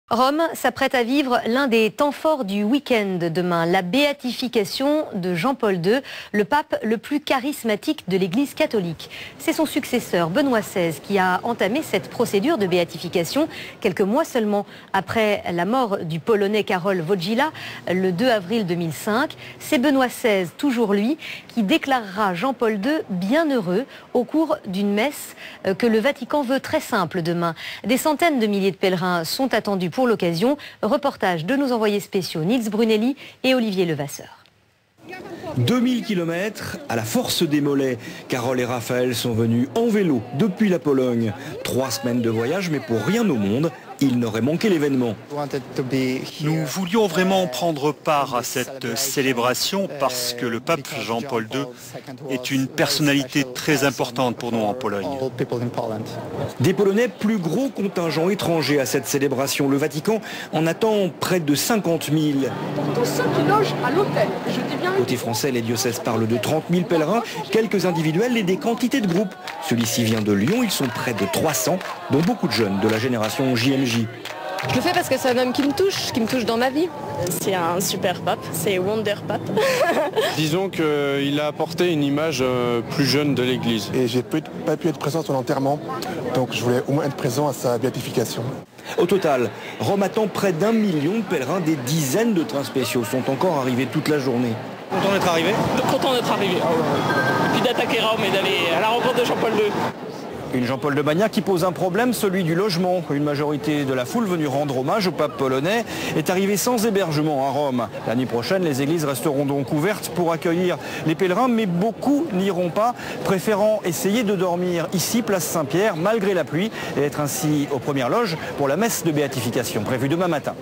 Rome s'apprête à vivre l'un des temps forts du week-end demain, la béatification de Jean-Paul II, le pape le plus charismatique de l'Église catholique. C'est son successeur, Benoît XVI, qui a entamé cette procédure de béatification quelques mois seulement après la mort du Polonais Karol Wojtyła le 2 avril 2005. C'est Benoît XVI, toujours lui, qui déclarera Jean-Paul II bienheureux au cours d'une messe que le Vatican veut très simple demain. Des centaines de milliers de pèlerins sont attendus pour l'occasion. Reportage de nos envoyés spéciaux Nils Brunelli et Olivier Levasseur. 2000 km à la force des mollets. Carole et Raphaël sont venus en vélo depuis la Pologne. 3 semaines de voyage, mais pour rien au monde, il n'aurait manqué l'événement. Nous voulions vraiment prendre part à cette célébration parce que le pape Jean-Paul II est une personnalité très importante pour nous en Pologne. Des Polonais, plus gros contingent étranger à cette célébration. Le Vatican en attend près de 50 000. Tous ceux qui logent à l'hôtel, je dis bien... Côté français, les diocèses parlent de 30 000 pèlerins, quelques individuels et des quantités de groupes. Celui-ci vient de Lyon, ils sont près de 300, dont beaucoup de jeunes de la génération JMJ. Je le fais parce que c'est un homme qui me touche dans ma vie. C'est un super pape, c'est Wonder Pape. Disons qu'il a apporté une image plus jeune de l'Église. Et j'ai pas pu être présent à son enterrement, donc je voulais au moins être présent à sa béatification. Au total, Rome attend près d'1 million de pèlerins, des dizaines de trains spéciaux sont encore arrivés toute la journée. Content d'être arrivé ? Content d'être arrivé. Puis d'attaquer Rome et d'aller à la rencontre de Jean-Paul II. Une Jean-Paul de Bagnac qui pose un problème, celui du logement. Une majorité de la foule venue rendre hommage au pape polonais est arrivée sans hébergement à Rome. La nuit prochaine, les églises resteront donc ouvertes pour accueillir les pèlerins, mais beaucoup n'iront pas, préférant essayer de dormir ici, place Saint-Pierre, malgré la pluie, et être ainsi aux premières loges pour la messe de béatification prévue demain matin.